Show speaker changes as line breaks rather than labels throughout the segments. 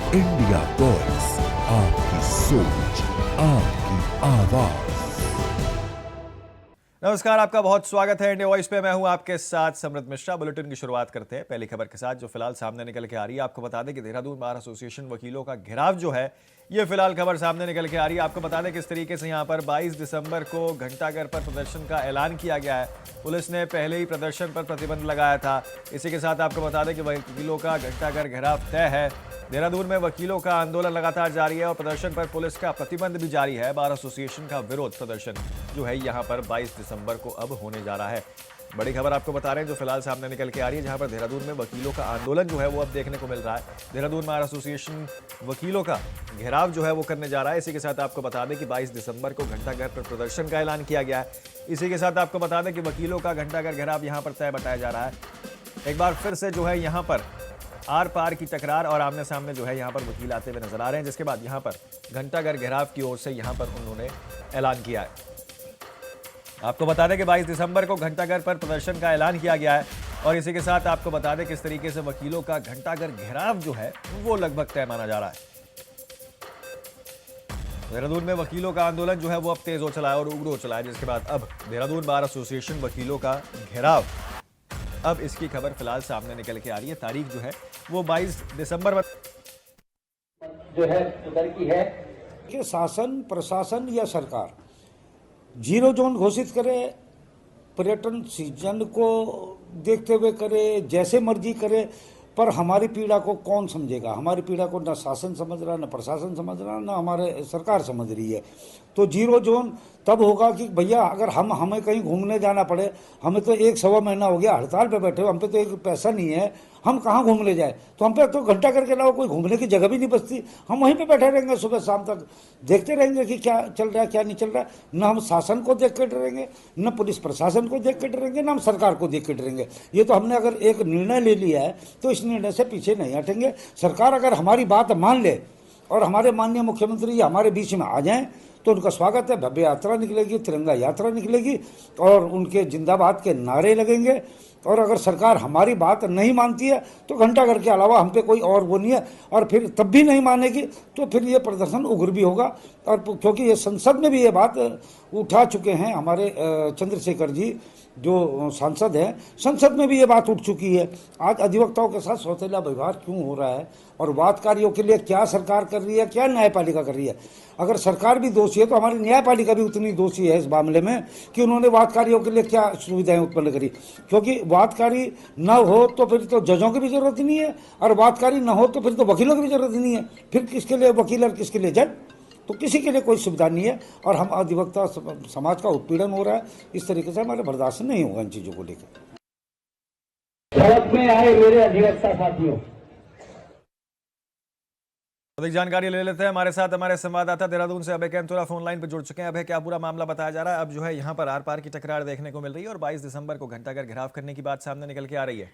India voice, आपकी सोच, आपकी आवाज।
नमस्कार, आपका बहुत स्वागत है इंडिया वॉइस पे। मैं हूं आपके साथ समृद्ध मिश्रा। बुलेटिन की शुरुआत करते हैं पहली खबर के साथ, जो फिलहाल सामने निकल के आ रही है। आपको बता दें कि देहरादून बार एसोसिएशन वकीलों का घेराव जो है, ये फिलहाल खबर सामने निकल के आ रही है। आपको बता दें किस तरीके से यहां पर 22 दिसंबर को घंटाघर पर प्रदर्शन का ऐलान किया गया है। पुलिस ने पहले ही प्रदर्शन पर प्रतिबंध लगाया था। इसी के साथ आपको बता दें कि वकीलों का घंटाघर घेराव तय है। देहरादून में वकीलों का आंदोलन लगातार जारी है और प्रदर्शन पर पुलिस का प्रतिबंध भी जारी है। बार एसोसिएशन का विरोध प्रदर्शन जो है यहां पर 22 दिसंबर को अब होने जा रहा है। बड़ी खबर आपको बता रहे हैं जो फिलहाल सामने निकल के आ रही है, जहां पर देहरादून में वकीलों का आंदोलन जो है वो अब देखने को मिल रहा है। देहरादून बार एसोसिएशन वकीलों का घेराव जो है वो करने जा रहा है। इसी के साथ आपको बता दें कि 22 दिसंबर को घंटाघर पर प्रदर्शन का ऐलान किया गया है। इसी के साथ आपको बता दें कि वकीलों का घंटाघर घेराव यहां पर तय बताया जा रहा है। एक बार फिर से जो है यहां पर आर पार की टकरार और आमने सामने जो है यहां पर वकील आते हुए नजर आ रहे हैं, जिसके बाद यहां पर घंटाघर घेराव की ओर से यहां पर उन्होंने ऐलान किया है। आपको बता दें कि 22 दिसंबर को घंटाघर पर प्रदर्शन का ऐलान किया गया है और इसी के साथ आपको बता दें किस तरीके से वकीलों का घंटाघर घेराव जो है वो लगभग तय माना जा रहा है। देहरादून में वकीलों का आंदोलन जो है वो अब तेज हो चला है और उग्र हो चला है, जिसके बाद अब देहरादून बार एसोसिएशन वकीलों का घेराव, अब इसकी खबर फिलहाल सामने निकल के आ रही है। तारीख जो है वो 22 दिसंबर
जो है उधर की है
कि शासन प्रशासन या सरकार जीरो जोन घोषित करे, पर्यटन सीजन को देखते हुए करे, जैसे मर्जी करे, पर हमारी पीड़ा को कौन समझेगा? हमारी पीड़ा को न शासन समझ रहा, न प्रशासन समझ रहा, न हमारे सरकार समझ रही है। तो जीरो जोन तब होगा कि भैया अगर हमें कहीं घूमने जाना पड़े, हमें तो 1 सवा महीना हो गया हड़ताल पे बैठे हो, हम पे तो एक पैसा नहीं है, हम कहाँ घूमने जाए? तो हम पे तो घंटाघर के अलावा कोई घूमने की जगह भी नहीं बचती। हम वहीं पे बैठे रहेंगे सुबह शाम तक, देखते रहेंगे कि क्या चल रहा है क्या नहीं चल रहा है। न हम शासन को देख के डरेंगे, न पुलिस प्रशासन को देख के डरेंगे, न हम सरकार को देख के डरेंगे। ये तो हमने अगर एक निर्णय ले लिया है तो इस निर्णय से पीछे नहीं हटेंगे। सरकार अगर हमारी बात मान ले और हमारे माननीय मुख्यमंत्री हमारे बीच में आ जाएं तो उनका स्वागत है। भव्य यात्रा निकलेगी, तिरंगा यात्रा निकलेगी और उनके जिंदाबाद के नारे लगेंगे। और अगर सरकार हमारी बात नहीं मानती है तो घंटाघर के अलावा हम पे कोई और वो नहीं है। और फिर तब भी नहीं मानेगी तो फिर ये प्रदर्शन उग्र भी होगा। और क्योंकि ये संसद में भी ये बात उठा चुके हैं हमारे चंद्रशेखर जी जो सांसद हैं, संसद में भी ये बात उठ चुकी है। आज अधिवक्ताओं के साथ सौतेला व्यवहार क्यों हो रहा है और वादकारियों के लिए क्या सरकार कर रही है, क्या न्यायपालिका कर रही है? अगर सरकार भी दोषी है तो हमारी न्यायपालिका भी उतनी दोषी है इस मामले में कि उन्होंने वादकारियों के लिए क्या सुविधाएं उत्पन्न करी। क्योंकि वादकारी न हो तो फिर तो जजों की भी जरूरत ही नहीं है, और वादकारी न हो तो फिर तो वकीलों की भी जरूरत ही नहीं है। फिर किसके लिए वकील और किसके लिए जज? तो किसी के लिए कोई सुविधा नहीं है। और हम अधिवक्ता समाज का उत्पीड़न हो रहा है, इस तरीके से हमारे बर्दाश्त नहीं होगा इन चीजों को लेकर।
सड़क में आए मेरे अधिवक्ता साथियों,
अधिक जानकारी ले लेते हैं। हमारे साथ हमारे संवाददाता देहरादून से अभय कैंतुरा फोन लाइन पर जुड़ चुके हैं। अभय, क्या पूरा मामला बताया जा रहा है? अब जो है यहाँ पर आर पार की टकरार देखने को मिल रही है और 22 दिसंबर को घंटाघर घेराव करने की बात सामने निकल के आ रही है।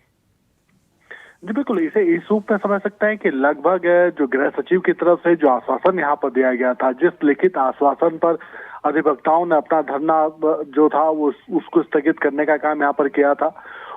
जी बिल्कुल, इसे इस रूप में समझ सकते हैं कि लगभग जो गृह सचिव की तरफ से जो आश्वासन यहाँ पर दिया गया था, जिस लिखित आश्वासन पर अधिवक्ताओं ने अपना धरना जो था वो उसको स्थगित करने का काम यहाँ पर किया था,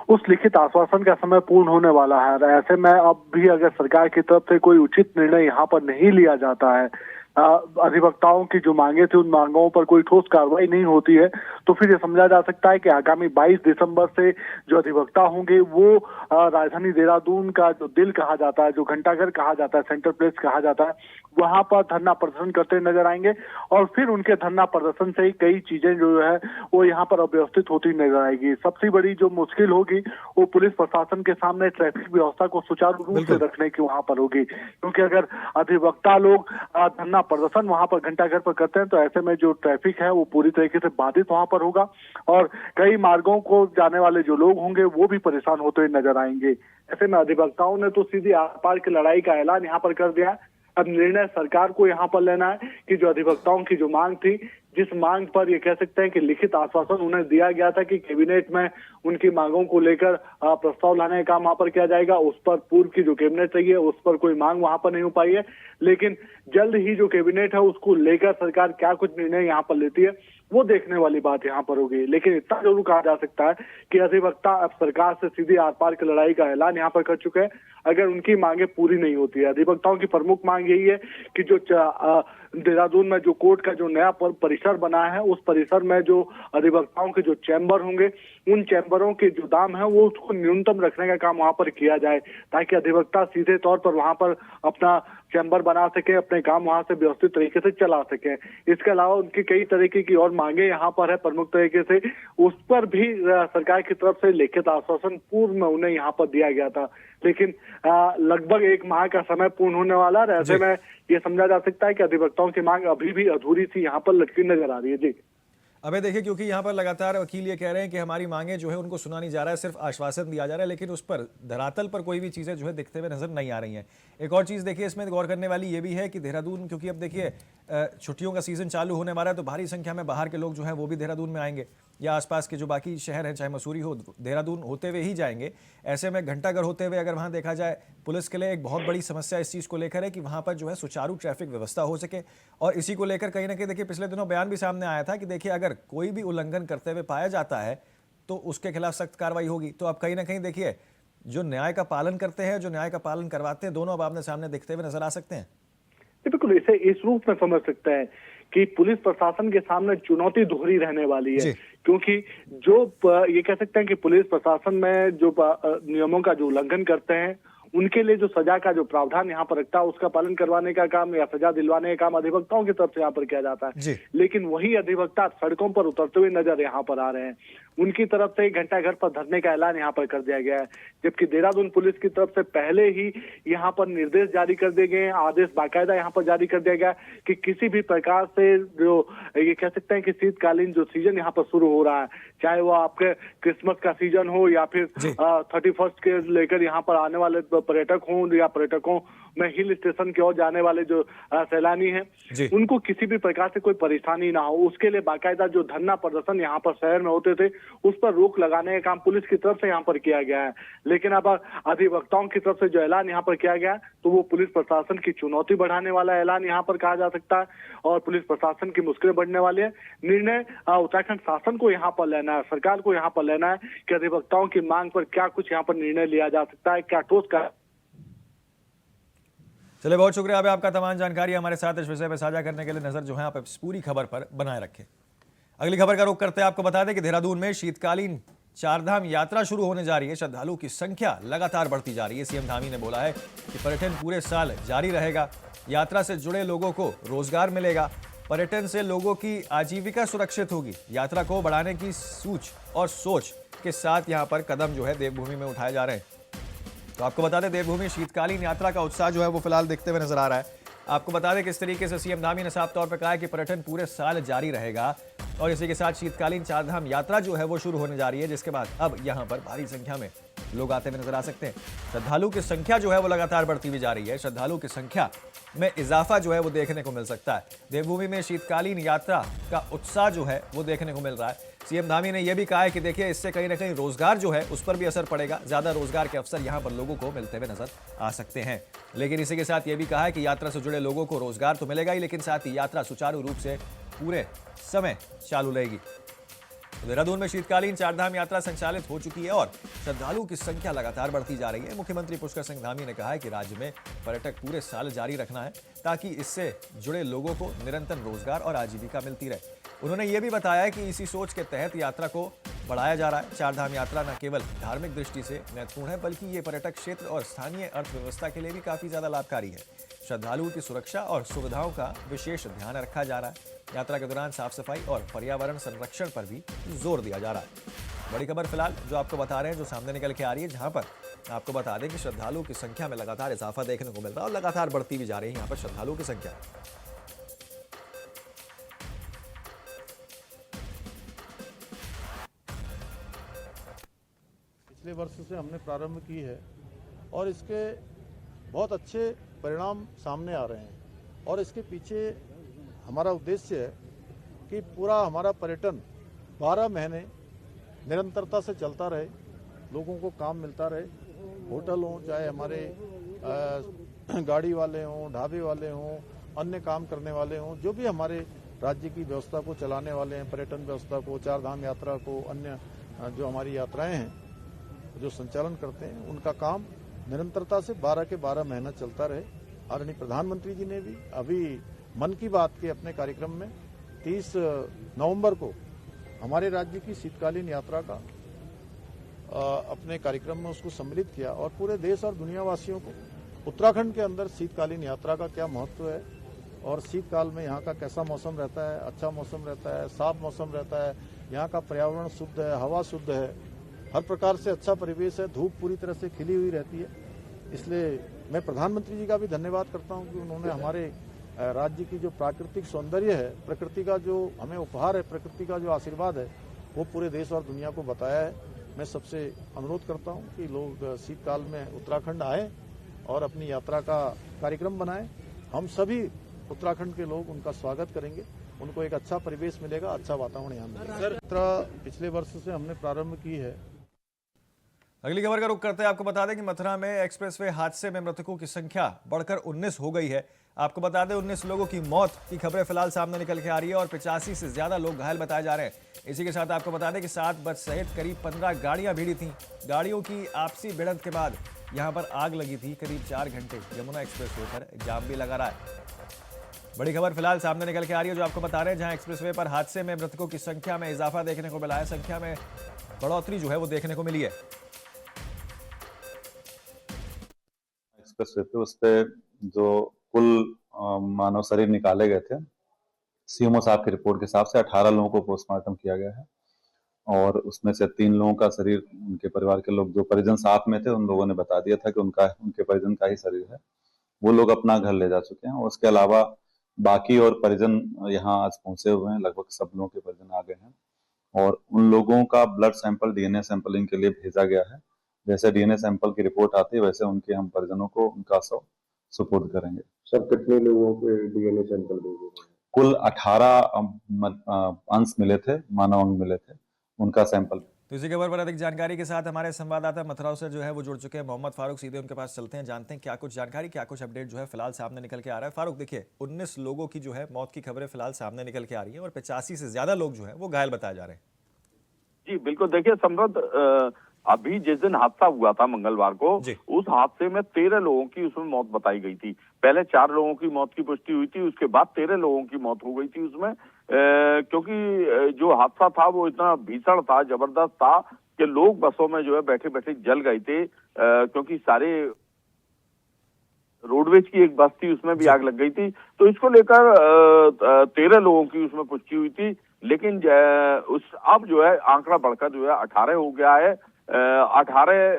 उस लिखित आश्वासन का समय पूर्ण होने वाला है। ऐसे में अब भी अगर सरकार की तरफ से कोई उचित निर्णय यहाँ पर नहीं लिया जाता है, अधिवक्ताओं की जो मांगे थी उन मांगों पर कोई ठोस कार्रवाई नहीं होती है, तो फिर ये समझा जा सकता है कि आगामी 22 दिसंबर से जो अधिवक्ता होंगे वो राजधानी देहरादून का जो दिल कहा जाता है, जो घंटाघर कहा जाता है, सेंटर प्लेस कहा जाता है, वहां पर धरना प्रदर्शन करते नजर आएंगे। और फिर उनके धरना प्रदर्शन से ही कई चीजें जो है वो यहाँ पर अव्यवस्थित होती नजर आएगी। सबसे बड़ी जो मुश्किल होगी वो पुलिस प्रशासन के सामने ट्रैफिक व्यवस्था को सुचारू रूप से रखने की वहां पर होगी, क्योंकि अगर अधिवक्ता लोग धरना प्रदर्शन वहां पर घंटाघर पर करते हैं तो ऐसे में जो ट्रैफिक है वो पूरी तरीके से बाधित वहां पर होगा और कई मार्गों को जाने वाले जो लोग होंगे वो भी परेशान होते हुए नजर आएंगे। ऐसे में अधिवक्ताओं ने तो सीधी आर पार की लड़ाई का ऐलान यहाँ पर कर दिया है। अब निर्णय सरकार को यहाँ पर लेना है कि जो अधिवक्ताओं की जो मांग थी जिस मांग पर ये कह सकते हैं कि लिखित आश्वासन उन्हें दिया गया था कि कैबिनेट में उनकी मांगों को लेकर प्रस्ताव लाने का काम वहां पर किया जाएगा, उस पर पूर्व की जो कैबिनेट रही है उस पर कोई मांग वहां पर नहीं हो पाई है। लेकिन जल्द ही जो कैबिनेट है उसको लेकर सरकार क्या कुछ निर्णय यहाँ पर लेती है वो देखने वाली बात यहाँ पर होगी। लेकिन इतना जरूर कहा जा सकता है कि अधिवक्ता अब सरकार से सीधी आर पार की लड़ाई का ऐलान यहाँ पर कर चुके हैं अगर उनकी मांगे पूरी नहीं होती है। अधिवक्ताओं की प्रमुख मांग यही है कि जो देहरादून में जो कोर्ट का जो नया परिसर बना है उस परिसर में जो अधिवक्ताओं के जो चैम्बर होंगे उन चैम्बरों के जो दाम है वो उसको न्यूनतम रखने का काम वहां पर किया जाए ताकि अधिवक्ता सीधे तौर पर वहां पर अपना चैम्बर बना सके, अपने काम वहां से व्यवस्थित तरीके से चला सके। इसके अलावा उनकी कई तरीके की और मांगे यहाँ पर है प्रमुख तरीके से, उस पर भी सरकार की तरफ से लिखित आश्वासन पूर्व में उन्हें यहाँ पर दिया गया था। लेकिन लगभग 1 माह का समय पूर्ण होने वाला है, ऐसे में ये समझा जा सकता है कि अधिवक्ताओं की मांग अभी भी अधूरी सी यहाँ पर लटकी नजर आ रही है। जी
अबे देखिए, क्योंकि यहाँ पर लगातार वकील ये कह रहे हैं कि हमारी मांगे जो है उनको सुना नहीं जा रहा है, सिर्फ आश्वासन दिया जा रहा है, लेकिन उस पर धरातल पर कोई भी चीज़ें जो है दिखते हुए नजर नहीं आ रही हैं। एक और चीज़ देखिए इसमें गौर करने वाली ये भी है कि देहरादून, क्योंकि अब देखिए छुट्टियों का सीजन चालू होने वाला है तो भारी संख्या में बाहर के लोग जो हैं वो भी देहरादून में आएंगे या आसपास के जो बाकी शहर हैं, चाहे मसूरी हो, देहरादून होते हुए ही जाएंगे। ऐसे में घंटाघर होते हुए अगर वहाँ देखा जाए, पुलिस के लिए एक बहुत बड़ी समस्या इस चीज़ को लेकर है कि वहाँ पर जो है सुचारू ट्रैफिक व्यवस्था हो सके। और इसी को लेकर कहीं ना कहीं देखिए पिछले दिनों बयान भी सामने आया था कि देखिए अगर कोई भी उल्लंघन करते हुए पाया जाता है तो उसके खिलाफ सख्त कार्रवाई होगी। तो अब कहीं ना कहीं देखिए जो न्याय का पालन करते हैं, जो न्याय का पालन करवाते हैं, दोनों अब आपने सामने दिखते हुए नजर आ सकते हैं।
बिल्कुल इसे इस रूप में समझ सकते हैं कि पुलिस प्रशासन के सामने चुनौती दोहरी रहने वाली है, क्योंकि जो ये कह सकते हैं कि पुलिस प्रशासन में जो नियमों का जो उल्लंघन करते हैं उनके लिए जो सजा का जो प्रावधान यहाँ पर रखता है उसका पालन करवाने का काम या सजा दिलवाने का काम अधिवक्ताओं की तरफ से यहाँ पर किया जाता है। लेकिन वही अधिवक्ता सड़कों पर उतरते हुए नजर यहाँ पर आ रहे हैं। उनकी तरफ से 1 घंटा घर पर धरने का ऐलान यहाँ पर कर दिया गया है, जबकि देहरादून पुलिस की तरफ से पहले ही यहाँ पर निर्देश जारी कर दिए गए हैं, आदेश बाकायदा यहाँ पर जारी कर दिया गया कि किसी भी प्रकार से जो ये कह सकते हैं कि शीतकालीन जो सीजन यहाँ पर शुरू हो रहा है, चाहे वो आपके क्रिसमस का सीजन हो या फिर 31st के लेकर यहाँ पर आने वाले पर्यटक हों या पर्यटकों में हिल स्टेशन की ओर जाने वाले जो सैलानी हैं, उनको किसी भी प्रकार से कोई परेशानी ना हो, उसके लिए बाकायदा जो धरना प्रदर्शन यहाँ पर शहर में होते थे उस पर रोक लगाने का काम पुलिस की तरफ से यहाँ पर किया गया है। लेकिन अब अधिवक्ताओं की तरफ से जो ऐलान यहाँ पर किया गया है तो वो पुलिस प्रशासन की चुनौती बढ़ाने वाला ऐलान यहाँ पर कहा जा सकता है और पुलिस प्रशासन की मुश्किलें बढ़ने वाली है। निर्णय उत्तराखंड शासन को यहाँ पर लेना है, सरकार को यहाँ पर लेना है कि अधिवक्ताओं की मांग पर क्या कुछ यहाँ पर निर्णय लिया जा सकता है, क्या ठोस का।
चलिए, बहुत शुक्रिया अभी आपका तमाम जानकारी हमारे साथ इस विषय पर साझा करने के लिए। नजर जो है आप इस पूरी खबर पर बनाए रखें। अगली खबर का रुख करते हैं, आपको बता दें कि देहरादून में शीतकालीन चारधाम यात्रा शुरू होने जा रही है। श्रद्धालुओं की संख्या लगातार बढ़ती जा रही है। सीएम धामी ने बोला है कि पर्यटन पूरे साल जारी रहेगा, यात्रा से जुड़े लोगों को रोजगार मिलेगा, पर्यटन से लोगों की आजीविका सुरक्षित होगी। यात्रा को बढ़ाने की सूझ और सोच के साथ यहाँ पर कदम जो है देवभूमि में उठाए जा रहे हैं। तो आपको बता दें देवभूमि शीतकालीन यात्रा का उत्साह जो है वो फिलहाल देखते हुए नजर आ रहा है। आपको बता दें किस तरीके से सीएम धामी ने साफ तौर पर कहा है कि पर्यटन पूरे साल जारी रहेगा और इसी के साथ शीतकालीन चारधाम यात्रा जो है वो शुरू होने जा रही है, जिसके बाद अब यहाँ पर भारी संख्या में लोग आते हुए नजर आ सकते हैं। श्रद्धालु की संख्या जो है वो लगातार बढ़ती हुई जा रही है। श्रद्धालु की संख्या में इजाफा जो है वो देखने को मिल सकता है। देवभूमि में शीतकालीन यात्रा का उत्साह जो है वो देखने को मिल रहा है। सीएम धामी ने यह भी कहा है कि देखिए इससे कहीं ना कहीं रोजगार जो है उस पर भी असर पड़ेगा, ज्यादा रोजगार के अवसर यहाँ पर लोगों को मिलते हुए नजर आ सकते हैं। लेकिन इसी के साथ ये भी कहा है कि यात्रा से जुड़े लोगों को रोजगार तो मिलेगा ही, लेकिन साथ ही यात्रा सुचारू रूप से पूरे समय चालू रहेगी। देहरादून में शीतकालीन चारधाम यात्रा संचालित हो चुकी है और श्रद्धालुओं की संख्या लगातार बढ़ती जा रही है। मुख्यमंत्री पुष्कर सिंह धामी ने कहा है कि राज्य में पर्यटक पूरे साल जारी रखना है ताकि इससे जुड़े लोगों को निरंतर रोजगार और आजीविका मिलती रहे। उन्होंने ये भी बताया है कि इसी सोच के तहत यात्रा को बढ़ाया जा रहा है। चारधाम यात्रा न केवल धार्मिक दृष्टि से महत्वपूर्ण है बल्कि ये पर्यटक क्षेत्र और स्थानीय अर्थव्यवस्था के लिए भी काफी ज्यादा लाभकारी है। श्रद्धालुओं की सुरक्षा और सुविधाओं का विशेष ध्यान रखा जा रहा है। यात्रा के दौरान साफ सफाई और पर्यावरण संरक्षण पर भी जोर दिया जा रहा है। बड़ी खबर फिलहाल जो आपको बता रहे हैं, जो सामने निकल के आ रही है, जहां पर आपको बता दें कि श्रद्धालुओं की संख्या में लगातार इजाफा देखने को मिल रहा है और लगातार बढ़ती भी जा रही है यहाँ पर श्रद्धालुओं की संख्या।
पिछले वर्ष से हमने प्रारंभ की है और इसके बहुत अच्छे परिणाम सामने आ रहे हैं और इसके पीछे हमारा उद्देश्य है कि पूरा हमारा पर्यटन 12 महीने निरंतरता से चलता रहे, लोगों को काम मिलता रहे, होटल हों, चाहे हमारे गाड़ी वाले हों, ढाबे वाले हों, अन्य काम करने वाले हों, जो भी हमारे राज्य की व्यवस्था को चलाने वाले हैं, पर्यटन व्यवस्था को, चार धाम यात्रा को, अन्य जो हमारी यात्राएं हैं जो संचालन करते हैं, उनका काम निरंतरता से 12 के 12 महीना चलता रहे। आदरणीय प्रधानमंत्री जी ने भी अभी मन की बात के अपने कार्यक्रम में 30 नवंबर को हमारे राज्य की शीतकालीन यात्रा का अपने कार्यक्रम में उसको सम्मिलित किया और पूरे देश और दुनिया वासियों को उत्तराखंड के अंदर शीतकालीन यात्रा का क्या महत्व है और शीतकाल में यहाँ का कैसा मौसम रहता है, अच्छा मौसम रहता है, साफ मौसम रहता है, यहाँ का पर्यावरण शुद्ध है, हवा शुद्ध है, हर प्रकार से अच्छा परिवेश है, धूप पूरी तरह से खिली हुई रहती है। इसलिए मैं प्रधानमंत्री जी का भी धन्यवाद करता हूँ कि उन्होंने हमारे राज्य की जो प्राकृतिक सौंदर्य है, प्रकृति का जो हमें उपहार है, प्रकृति का जो आशीर्वाद है, वो पूरे देश और दुनिया को बताया है। मैं सबसे अनुरोध करता हूँ कि लोग शीतकाल में उत्तराखंड आए और अपनी यात्रा का कार्यक्रम बनाएं। हम सभी उत्तराखंड के लोग उनका स्वागत करेंगे, उनको एक अच्छा परिवेश मिलेगा, अच्छा वातावरण यहाँ मिलेगा। यात्रा पिछले वर्ष से हमने प्रारंभ की है।
अगली खबर का रुख करते हैं। आपको बता दें कि मथुरा में एक्सप्रेसवे हादसे में मृतकों की संख्या बढ़कर 19 हो गई है। आपको बता दें 19 लोगों की मौत की खबरें फिलहाल सामने निकल के आ रही है और 85 से ज्यादा लोग घायल बताए जा रहे हैं। इसी के साथ आपको बता दें कि 7 बस सहित करीब 15 गाड़ियां भिड़ी थीं। गाड़ियों की आपसी भिड़ंत के बाद यहां पर आग लगी थी। करीब 4 घंटे यमुना एक्सप्रेसवे पर जाम भी लगा रहा है। बड़ी खबर फिलहाल सामने निकल के आ रही है जो आपको बता रहे हैं, जहां एक्सप्रेसवे पर हादसे में मृतकों की संख्या में इजाफा देखने को मिला है। संख्या में बढ़ोतरी जो है वो देखने को मिली है।
एक्सप्रेसवे पे उस पे जो कुल मानव शरीर निकाले गए थे, सीएमओ साहब की रिपोर्ट के हिसाब से 18 लोगों को पोस्टमार्टम किया गया है और उसमें से 3 लोगों का शरीर, उनके परिवार के लोग, जो परिजन साथ में थे, उन लोगों ने बता दिया था कि उनके परिजन का ही शरीर है। वो लोग अपना घर ले जा चुके हैं। उसके अलावा बाकी और परिजन यहाँ आज पहुंचे हुए हैं। लगभग सब लोगों के परिजन आ गए हैं और उन लोगों का ब्लड सैंपल डीएनए सैंपलिंग के लिए भेजा गया है। जैसे डीएनए सैंपल की रिपोर्ट आती है वैसे उनके हम परिजनों को उनका शव सुपुर्द करेंगे।
सर कितने लोगों के डीएनए सैंपल भेजे?
कुल 18 अंश मिले थे, मानव अंग मिले थे, उनका सैंपल।
तो इसी खबर पर अधिक जानकारी के साथ हमारे संवाददाता मथुरा से जो है वो जुड़ चुके हैं मोहम्मद फारूक। सीधे उनके पास चलते हैं, जानते हैं क्या कुछ जानकारी, क्या कुछ अपडेट जो है फिलहाल सामने निकल के आ रहा है। फारूक, देखिए 19 लोगों की जो है मौत की खबरें फिलहाल सामने निकल के आ रही है और 85 से ज्यादा लोग जो है वो घायल बताए जा रहे हैं।
जी बिल्कुल, देखिए समृद्ध, अभी जिस दिन हादसा हुआ था मंगलवार को, उस हादसे में 13 लोगों की उसमें मौत बताई गई थी। पहले 4 लोगों की मौत की पुष्टि हुई थी, उसके बाद 13 लोगों की मौत हो गई थी उसमें, क्योंकि जो हादसा था वो इतना भीषण था, जबरदस्त था कि लोग बसों में जो है बैठे बैठे जल गए थे, क्योंकि सारे रोडवेज की एक बस थी उसमें भी आग लग गई थी। तो इसको लेकर 13 लोगों की उसमें पुष्टि हुई थी, लेकिन अब जो है आंकड़ा बढ़कर जो है 18 हो गया है। 18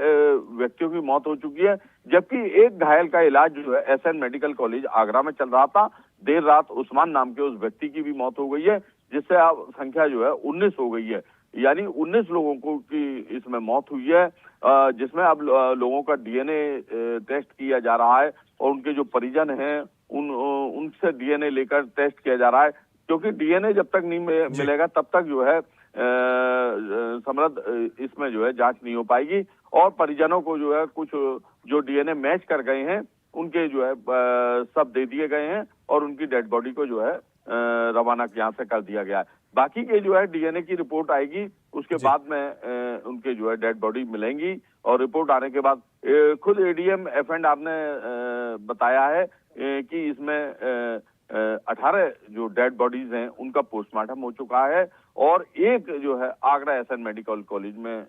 व्यक्तियों की मौत हो चुकी है, जबकि एक घायल का इलाज जो है एसएन मेडिकल कॉलेज आगरा में चल रहा था। देर रात उस्मान नाम के उस व्यक्ति की भी मौत हो गई है, जिससे अब संख्या जो है 19 हो गई है। यानी 19 लोगों को की इसमें मौत हुई है, जिसमें अब लोगों का डीएनए टेस्ट किया जा रहा है और उनके जो परिजन हैं उनसे डीएनए लेकर टेस्ट किया जा रहा है, क्योंकि डीएनए जब तक नहीं मिलेगा तब तक जो है समृद्ध इसमें जो है जांच नहीं हो पाएगी और परिजनों को जो है कुछ जो डीएनए मैच कर गए हैं उनके जो है सब दे दिए गए हैं और उनकी डेड बॉडी को जो है रवाना यहाँ से कर दिया गया है। बाकी के जो है डीएनए की रिपोर्ट आएगी, उसके बाद में उनके जो है डेड बॉडी मिलेंगी और रिपोर्ट आने के बाद खुद एडीएम एफएंड आपने बताया है कि इसमें 18 जो डेड बॉडीज हैं उनका पोस्टमार्टम हो चुका है और एक जो है आगरा एसएन मेडिकल कॉलेज में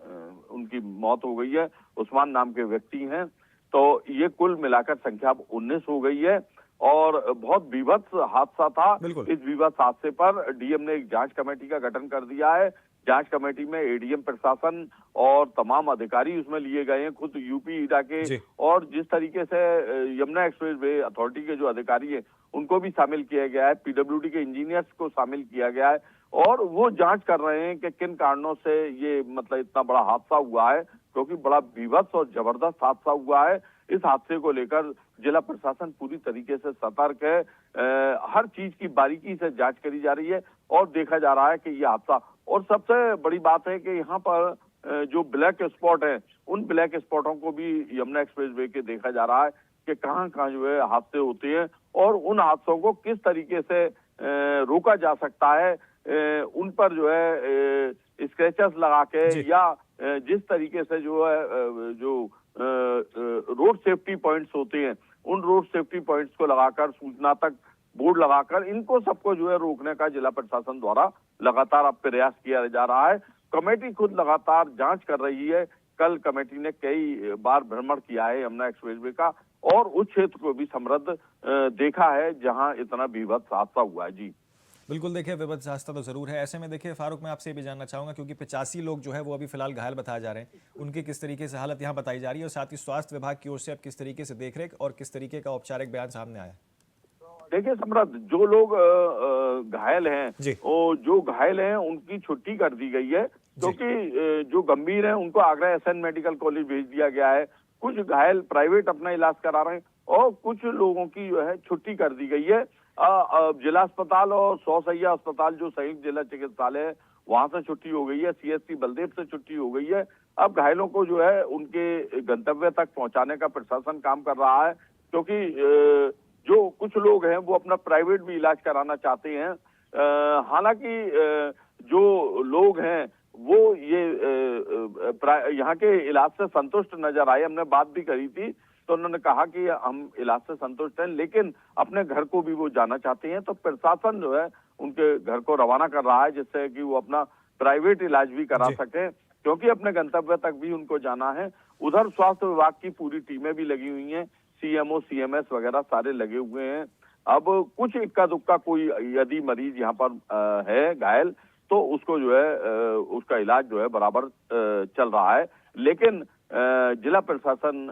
उनकी मौत हो गई है, उस्मान नाम के व्यक्ति हैं। तो ये कुल मिलाकर संख्या अब 19 हो गई है और बहुत विभत्स हादसा था। इस विभत्स हादसे पर डीएम ने एक जांच कमेटी का गठन कर दिया है। जांच कमेटी में एडीएम प्रशासन और तमाम अधिकारी उसमें लिए गए हैं, खुद यूपी ईडा के, और जिस तरीके से यमुना एक्सप्रेस वे अथॉरिटी के जो अधिकारी हैं उनको भी शामिल किया गया है, पीडब्ल्यूडी के इंजीनियर्स को शामिल किया गया है और वो जांच कर रहे हैं कि किन कारणों से ये मतलब इतना बड़ा हादसा हुआ है, क्योंकि बड़ा विभत्स और जबरदस्त हादसा हुआ है। इस हादसे को लेकर जिला प्रशासन पूरी तरीके से सतर्क है। हर चीज की बारीकी से जांच करी जा रही है और देखा जा रहा है कि यह हादसा, और सबसे बड़ी बात है कि यहाँ पर जो ब्लैक स्पॉट है, उन ब्लैक स्पॉटों को भी यमुना एक्सप्रेस वे के देखा जा रहा है कि कहाँ कहाँ जो है हादसे होते हैं और उन हादसों को किस तरीके से रोका जा सकता है। उन पर जो है स्क्रैचेस लगा के या जिस तरीके से जो है जो रोड सेफ्टी पॉइंट्स होते हैं, उन रोड सेफ्टी पॉइंट्स को लगाकर सूचनात्मक बोर्ड लगाकर इनको सबको जो है रोकने का जिला प्रशासन द्वारा लगातार अब प्रयास किया जा रहा है। कमेटी खुद लगातार जांच कर रही है। कल कमेटी ने कई बार भ्रमण किया है यमुना एक्सप्रेसवे का और उस क्षेत्र को भी समृद्ध देखा है जहां इतना बीभत्स हादसा हुआ है। जी
बिल्कुल, देखिए विभत्स हादसा तो जरूर है। ऐसे में देखिए फारूक, मैं आपसे ये भी जानना चाहूंगा क्योंकि 85 लोग जो है वो अभी फिलहाल घायल बताए जा रहे हैं, उनकी किस तरीके से हालत यहाँ बताई जा रही है और साथ ही स्वास्थ्य विभाग की ओर से अब किस तरीके से देखरेख और किस तरीके का औपचारिक बयान सामने आया?
देखिए सम्राट, जो लोग घायल हैं और जो घायल हैं उनकी छुट्टी कर दी गई है, क्योंकि जो गंभीर हैं उनको आगरा एसएन मेडिकल कॉलेज भेज दिया गया है। कुछ घायल प्राइवेट अपना इलाज करा रहे हैं और कुछ लोगों की जो है छुट्टी कर दी गई है। जिला अस्पताल और 100 सैया अस्पताल जो संयुक्त जिला चिकित्सालय है वहां से छुट्टी हो गई है। सीएससी बलदेव से छुट्टी हो गई है। अब घायलों को जो है उनके गंतव्य तक पहुंचाने का प्रशासन काम कर रहा है, क्योंकि जो कुछ लोग हैं वो अपना प्राइवेट भी इलाज कराना चाहते हैं। हालांकि जो लोग हैं वो ये यहाँ के इलाज से संतुष्ट नजर आए। हमने बात भी करी थी तो उन्होंने कहा कि हम इलाज से संतुष्ट हैं, लेकिन अपने घर को भी वो जाना चाहते हैं। तो प्रशासन जो है उनके घर को रवाना कर रहा है जिससे कि वो अपना प्राइवेट इलाज भी करा सके, क्योंकि अपने गंतव्य तक भी उनको जाना है। उधर स्वास्थ्य विभाग की पूरी टीमें भी लगी हुई हैं, सीएमओ सीएमएस वगैरह सारे लगे हुए हैं। अब कुछ इक्का दुक्का कोई यदि मरीज यहाँ पर है घायल तो उसको जो है उसका इलाज जो है बराबर चल रहा है, लेकिन जिला प्रशासन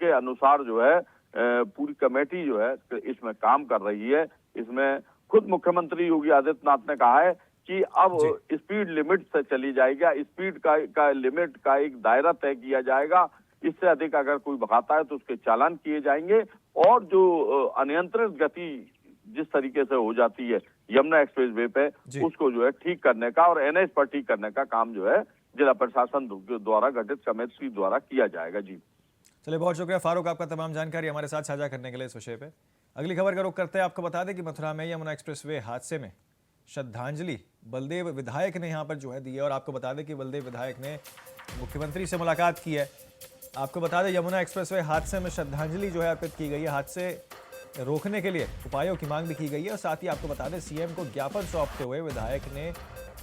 के अनुसार जो है पूरी कमेटी जो है इसमें काम कर रही है। इसमें खुद मुख्यमंत्री योगी आदित्यनाथ ने कहा है कि अब स्पीड लिमिट से चली जाएगी, स्पीड का लिमिट का एक दायरा तय किया जाएगा। इससे अधिक अगर कोई भगाता है तो उसके चालान किए जाएंगे और जो अनियंत्रित गति जिस तरीके से हो जाती है यमुना एक्सप्रेस वे पे उसको जो है ठीक करने का और एनएच पर ठीक करने का काम जो है जिला प्रशासन द्वारा गठित कमेटी द्वारा किया जाएगा। जी
चलिए, बहुत शुक्रिया फारूक आपका तमाम जानकारी हमारे साथ साझा करने के लिए इस विषय पे। अगली खबर का रुख करते हैं। आपको बता दें कि मथुरा में यमुना एक्सप्रेसवे हादसे में श्रद्धांजलि बलदेव विधायक ने यहाँ पर जो है दी है और आपको बता दें कि बलदेव विधायक ने मुख्यमंत्री से मुलाकात की है। आपको बता दें यमुना एक्सप्रेसवे हादसे में श्रद्धांजलि जो है अर्पित की गई है। हादसे रोकने के लिए उपायों की मांग भी की गई है और साथ ही आपको बता दें सीएम को ज्ञापन सौंपते हुए विधायक ने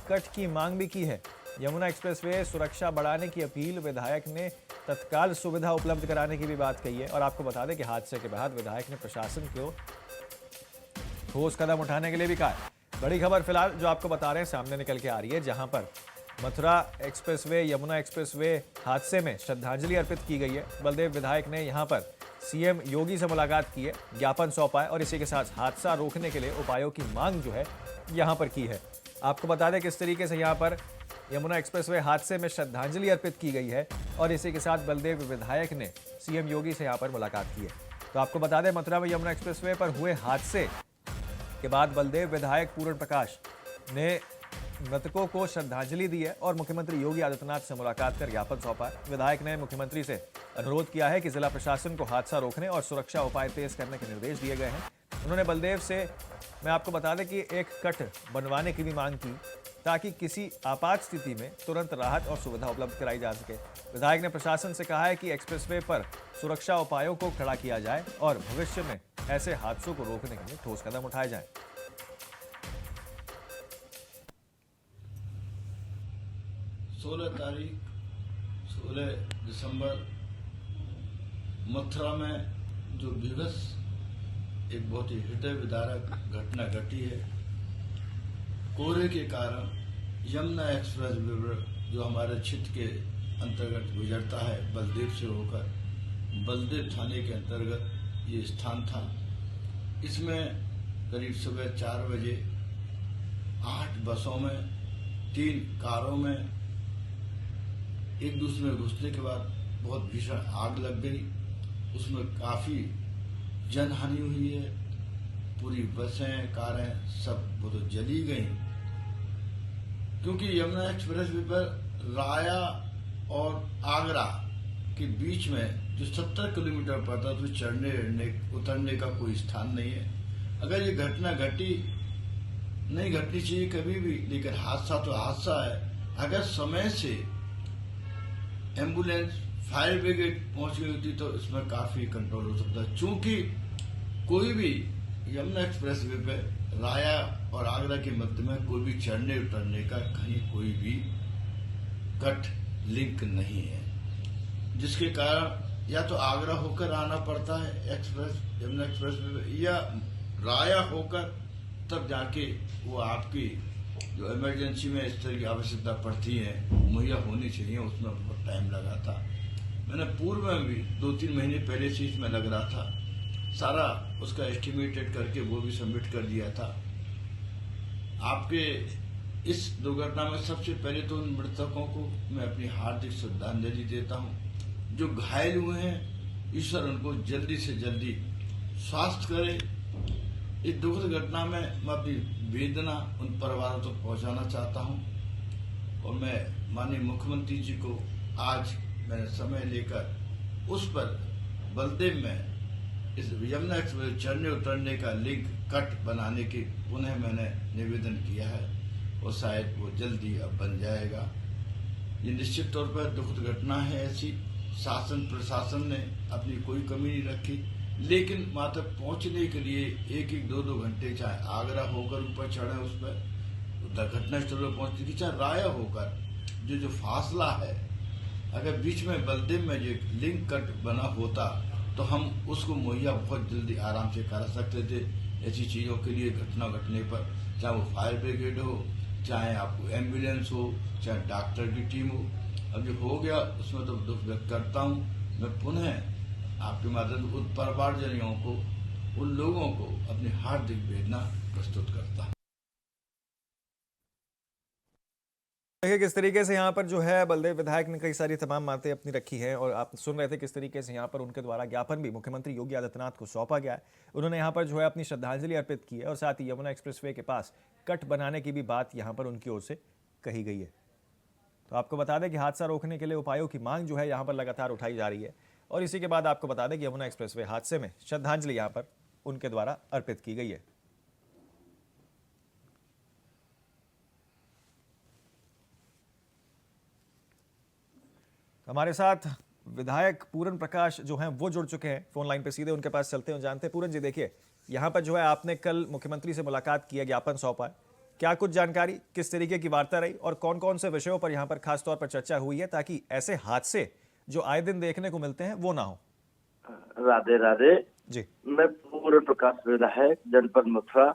कट की मांग भी की है। यमुना एक्सप्रेसवे सुरक्षा बढ़ाने की अपील, विधायक ने तत्काल सुविधा उपलब्ध कराने की भी बात कही है और आपको बता दें कि हादसे के बाद विधायक ने प्रशासन को ठोस कदम उठाने के लिए भी कहा है। बड़ी खबर फिलहाल जो आपको बता रहे हैं सामने निकल के आ रही है, जहां पर मथुरा एक्सप्रेसवे यमुना एक्सप्रेसवे हादसे में श्रद्धांजलि अर्पित की गई है। बलदेव विधायक ने यहां पर सीएम योगी से मुलाकात की है, ज्ञापन सौंपा है और इसी के साथ हादसा रोकने के लिए उपायों की मांग जो है यहां पर की है। आपको बता दें किस तरीके से यहां पर यमुना एक्सप्रेसवे हादसे में श्रद्धांजलि अर्पित की गई है और इसी के साथ बलदेव विधायक ने सीएम योगी से यहां पर मुलाकात की है। तो आपको बता दें मथुरा में यमुना एक्सप्रेसवे पर हुए हादसे के बाद बलदेव विधायक पूर्ण प्रकाश ने मृतकों को श्रद्धांजलि दी है और मुख्यमंत्री योगी आदित्यनाथ से मुलाकात कर ज्ञापन सौंपा है। विधायक ने मुख्यमंत्री से अनुरोध किया है कि जिला प्रशासन को हादसा रोकने और सुरक्षा उपाय तेज करने के निर्देश दिए गए हैं। उन्होंने बलदेव से मैं आपको बता दें कि एक कट बनवाने की भी मांग की ताकि किसी आपात स्थिति में तुरंत राहत और सुविधा उपलब्ध कराई जा सके। विधायक ने प्रशासन से कहा है कि एक्सप्रेसवे पर सुरक्षा उपायों को खड़ा किया जाए और भविष्य में ऐसे हादसों को रोकने के लिए ठोस कदम उठाए जाएं।
16 दिसंबर मथुरा में जो विवश एक बहुत ही हृदय विदारक घटना घटी है। कोहरे के कारण यमुना एक्सप्रेस वे जो हमारे क्षेत्र के अंतर्गत गुजरता है बलदेव से होकर, बलदेव थाने के अंतर्गत ये स्थान था। इसमें करीब सुबह 4 बजे 8 बसों में 3 कारों में एक दूसरे में घुसने के बाद बहुत भीषण आग लग गई उसमें काफ़ी जनहानि हुई है। पूरी बसें, कारें सब वो तो जली गई, क्योंकि यमुना एक्सप्रेस वे पर राया और आगरा के बीच में जो 70 किलोमीटर पड़ता है, तो चढ़ने उतरने का कोई स्थान नहीं है। अगर ये घटना नहीं घटनी चाहिए कभी भी, लेकिन हादसा तो हादसा है। अगर समय से एम्बुलेंस, फायर ब्रिगेड पहुंच गई होती तो इसमें काफी कंट्रोल हो सकता है। चूंकि कोई भी यमुना एक्सप्रेस वे पे राया और आगरा के मध्य में कोई भी चढ़ने उतरने का कहीं कोई भी कट लिंक नहीं है, जिसके कारण या तो आगरा होकर आना पड़ता है यमुना एक्सप्रेस वे, या राया होकर तब जाके वो आपकी जो इमरजेंसी में इस तरह की आवश्यकता पड़ती है मुहैया होनी चाहिए। उसमें बहुत टाइम लगा था। मैंने पूर्व में भी 2-3 महीने पहले से इसमें लग रहा था, सारा उसका एस्टिमेटेड करके वो भी सबमिट कर दिया था। आपके इस दुर्घटना में सबसे पहले तो उन मृतकों को मैं अपनी हार्दिक श्रद्धांजलि देता हूं। जो घायल हुए हैं, ईश्वर उनको जल्दी से जल्दी स्वास्थ्य करे। इस दुखद घटना में मैं अपनी वेदना उन परिवारों तक पहुंचाना चाहता हूं, और मैं माननीय मुख्यमंत्री जी को आज मैंने समय लेकर उस पर बलदेव में इस यमुना एक्सप्रेस चढ़ने उतरने का लिंक कट बनाने की पुनः मैंने निवेदन किया है, और शायद वो जल्दी अब बन जाएगा। ये निश्चित तौर पर दुखद घटना है। ऐसी शासन प्रशासन ने अपनी कोई कमी नहीं रखी, लेकिन वहां तक पहुंचने के लिए 1-2 घंटे, चाहे आगरा होकर ऊपर चढ़े उस पर घटना स्थल पर पहुंचने की, चाहे राया होकर जो फासला है, अगर बीच में बलदेव में जो लिंक कट बना होता तो हम उसको मुहैया बहुत जल्दी आराम से करा सकते थे। ऐसी चीजों के लिए घटना घटने पर, चाहे वो फायर ब्रिगेड हो, चाहे आपको एम्बुलेंस हो, चाहे डॉक्टर की टीम हो, अब जो हो गया उसमें तो दुख व्यक्त करता हूँ। मैं पुनः आपके माध्यम से उन परिवारजनों को, उन लोगों को अपनी हार्दिक वेदना प्रस्तुत करता हूँ।
देखिए किस तरीके से यहाँ पर जो है बलदेव विधायक ने कई सारी तमाम बातें अपनी रखी हैं, और आप सुन रहे थे किस तरीके से यहाँ पर उनके द्वारा ज्ञापन भी मुख्यमंत्री योगी आदित्यनाथ को सौंपा गया है। उन्होंने यहाँ पर जो है अपनी श्रद्धांजलि अर्पित की है, और साथ ही यमुना एक्सप्रेसवे के पास कट बनाने की भी बात यहाँ पर उनकी ओर से कही गई है। तो आपको बता दें कि हादसा रोकने के लिए उपायों की मांग जो है यहाँ पर लगातार उठाई जा रही है, और इसी के बाद आपको बता दें कि यमुना एक्सप्रेसवे हादसे में श्रद्धांजलि यहाँ पर उनके द्वारा अर्पित की गई है। हमारे साथ विधायक पूरन प्रकाश जो हैं वो जुड़ चुके हैं फोन लाइन पे, सीधे उनके पास चलते हैं, जानते हैं। पूरन जी, देखिए यहाँ पर जो है आपने कल मुख्यमंत्री से मुलाकात की है, ज्ञापन सौंपा है, क्या कुछ जानकारी, किस तरीके की वार्ता रही, और कौन कौन से विषयों पर यहाँ पर खास तौर पर चर्चा हुई है, ताकि ऐसे हादसे जो आए दिन देखने को मिलते हैं वो ना हो?
राधे राधे
जी,
मैं पूरन प्रकाश विधायक जनपद मथुरा।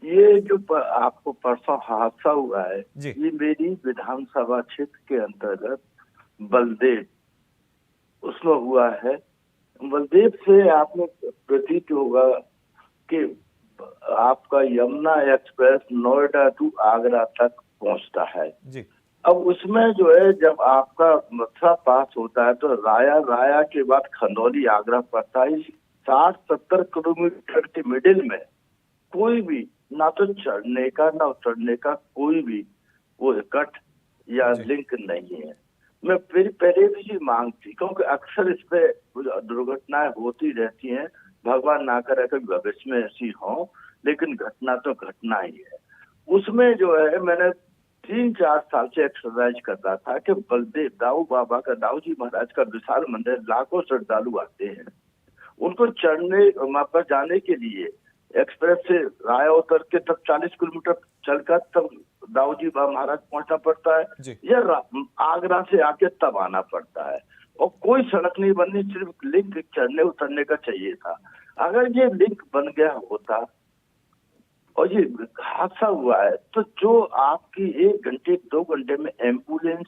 ये जो आपको परसों हादसा हुआ है, ये मेरी विधानसभा क्षेत्र के अंतर्गत बलदेव उसमें हुआ है। बलदेव से आपने प्रतीत होगा कि आपका यमुना एक्सप्रेस नोएडा टू आगरा तक पहुंचता है
जी।
अब उसमें जो है, जब आपका मथुरा पास होता है तो राया के बाद खंदौली आगरा पड़ता है। 60-70 किलोमीटर के मिडिल में कोई भी ना तो चढ़ने का ना उतरने का कोई भी वो कट या लिंक नहीं है। मैं फिर पहले भी ये मांग थी, क्योंकि अक्सर इस पे दुर्घटनाएं होती रहती हैं, भगवान ना करे कभी भविष्य में ऐसी हो, लेकिन घटना तो घटना ही है। उसमें जो है मैंने 3-4 साल से एक्सरसाइज कर रहा था कि बलदेव दाऊ बाबा का, दाऊ जी महाराज का विशाल मंदिर, लाखों श्रद्धालु आते हैं, उनको चढ़ने पर जाने के लिए एक्सप्रेस से राया उतर के तब 40 किलोमीटर चलकर तब दाऊ जी महाराज पहुंचना पड़ता है, या आगरा से आके तब आना पड़ता है, और कोई सड़क नहीं बननी, सिर्फ लिंक चढ़ने उतरने का चाहिए था। अगर ये लिंक बन गया होता और ये हादसा हुआ है, तो जो आपकी 1 घंटे 2 घंटे में एम्बुलेंस,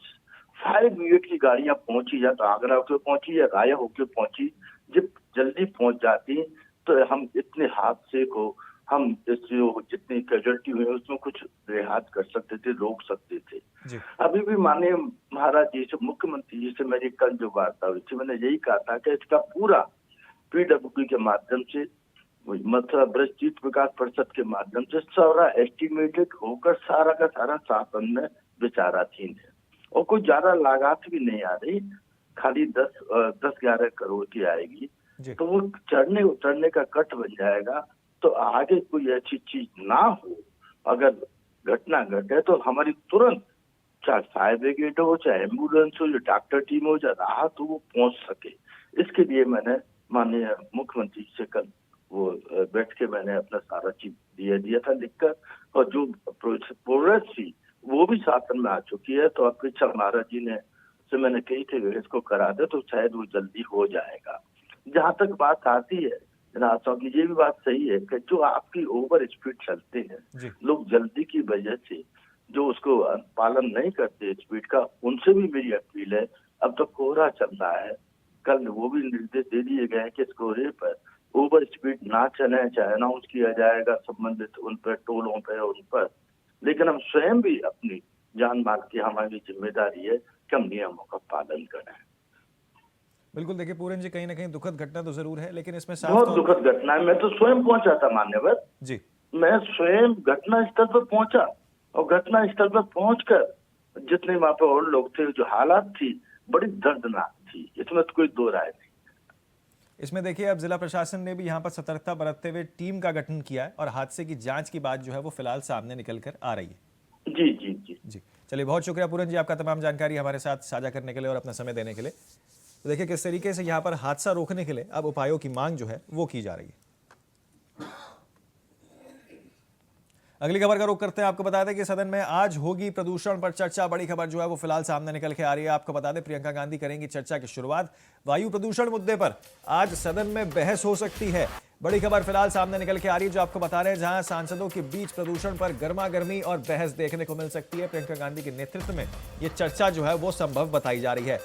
फायर ब्रिगेड की गाड़ियां पहुंची, या तो आगरा होकर पहुंची या राया होकर पहुंची, जब जल्दी पहुंच जाती तो हम इतने हादसे को, हम जितनी कैजुअलिटी हुई उसमें कुछ रिहात कर सकते थे, रोक सकते थे। अभी भी माननीय महाराज जी से, मुख्यमंत्री जी से मेरी कल जो वार्ता हुई थी, मैंने यही कहा था कि इसका पूरा PWD के माध्यम से, मथुरा ब्रजजीत विकास परिषद के माध्यम से सारा एस्टिमेटेड होकर सारा का सारा शासन में विचाराधीन है और कोई ज्यादा लागत भी नहीं आ रही, खाली 10-11 करोड़ की आएगी। तो वो चढ़ने उतरने का कट बन जाएगा। तो आगे कोई ऐसी चीज ना हो, अगर घटना घटे तो हमारी तुरंत, चाहे फायर ब्रिगेड हो, चाहे एम्बुलेंस हो, या डॉक्टर टीम हो, या राहत हो, वो पहुंच सके। इसके लिए मैंने माननीय मुख्यमंत्री से कल वो बैठ के मैंने अपना सारा चीज दिया था लिखकर, और जो प्रोग्रेस थी वो भी शासन में आ चुकी है। तो अपेक्षा महाराज जी ने से मैंने कही थे इसको करा दे तो शायद वो जल्दी हो जाएगा। जहां तक बात आती है की, ये भी बात सही है कि जो आपकी ओवर स्पीड चलते हैं लोग, जल्दी की वजह से जो उसको पालन नहीं करते स्पीड का, उनसे भी मेरी अपील है। अब तो कोहरा चल रहा है, कल वो भी निर्देश दे दिए गए हैं कि इस कोहरे पर ओवर स्पीड ना चले, चाहे अनाउंस किया जाएगा संबंधित उन पर, टोलों पर, उन पर। लेकिन हम स्वयं भी अपनी जान माल की हमारी जिम्मेदारी है कि हम नियमों का पालन करें।
बिल्कुल, देखिए पूरन जी, कहीं ना कहीं दुखद घटना तो जरूर है, लेकिन इसमें
बहुत दुखद घटना है। मैं तो स्वयं पहुंचा था मान्यवर
जी,
मैं स्वयं घटना स्थल पर पहुंचा, और घटना स्थल पर पहुंचकर जितने वहां पर और लोग थे, जो हालात थी बड़ी दर्दनाक थी, इसमें तो कोई दो राय नहीं।
इसमें देखिए अब जिला प्रशासन ने भी यहाँ पर सतर्कता बरतते हुए टीम का गठन किया है और हादसे की जांच की बात जो है वो फिलहाल सामने निकल कर आ रही है।
जी जी जी
जी, चलिए बहुत शुक्रिया पूरन जी आपका तमाम जानकारी हमारे साथ साझा करने के लिए और अपना समय देने के लिए। तो देखिए किस तरीके से यहाँ पर हादसा रोकने के लिए अब उपायों की मांग जो है वो की जा रही है। अगली खबर का रुख करते हैं। आपको बता दें कि सदन में आज होगी प्रदूषण पर चर्चा। बड़ी खबर जो है वो फिलहाल सामने निकल के आ रही है। आपको बता दें प्रियंका गांधी करेंगी चर्चा की शुरुआत। वायु प्रदूषण मुद्दे पर आज सदन में बहस हो सकती है। बड़ी खबर फिलहाल सामने निकल के आ रही है जो आपको बता रहे हैं, जहां सांसदों के बीच प्रदूषण पर गर्मा गर्मी और बहस देखने को मिल सकती है। प्रियंका गांधी के नेतृत्व में ये चर्चा जो है वो संभव बताई जा रही है।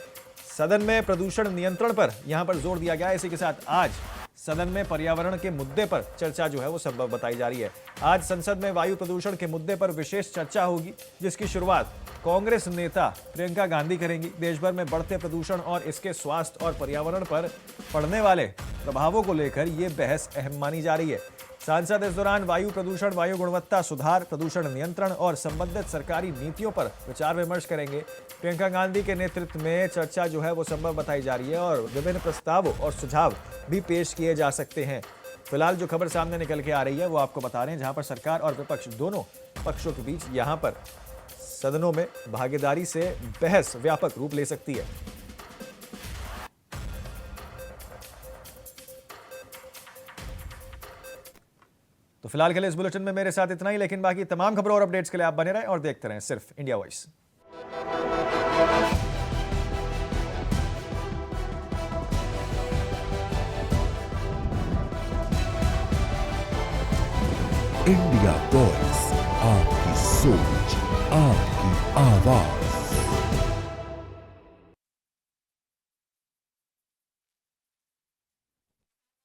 सदन में प्रदूषण नियंत्रण पर यहां पर जोर दिया गया है। इसी के साथ आज सदन में पर्यावरण के मुद्दे पर चर्चा जो है वो संभव बताई जा रही है। आज संसद में वायु प्रदूषण के मुद्दे पर विशेष चर्चा होगी, जिसकी शुरुआत कांग्रेस नेता प्रियंका गांधी करेंगी। देश भर में बढ़ते प्रदूषण और इसके स्वास्थ्य और पर्यावरण पर पड़ने वाले प्रभावों को लेकर यह बहस अहम मानी जा रही है। सांसद इस दौरान वायु प्रदूषण, वायु गुणवत्ता सुधार, प्रदूषण नियंत्रण और संबंधित सरकारी नीतियों पर विचार विमर्श करेंगे। प्रियंका गांधी के नेतृत्व में चर्चा जो है वो संभव बताई जा रही है और विभिन्न प्रस्तावों और सुझाव भी पेश किए जा सकते हैं। फिलहाल जो खबर सामने निकल के आ रही है वो आपको बता रहे हैं, जहां पर सरकार और विपक्ष दोनों पक्षों के बीच यहां पर सदनों में भागीदारी से बहस व्यापक रूप ले सकती है। तो फिलहाल के लिए इस बुलेटिन में मेरे साथ इतना ही, लेकिन बाकी तमाम खबरों और अपडेट्स के लिए आप बने रहें और देखते रहें सिर्फ इंडिया वॉइस।
इंडिया वॉइस, आपकी सोच, आपकी आवाज।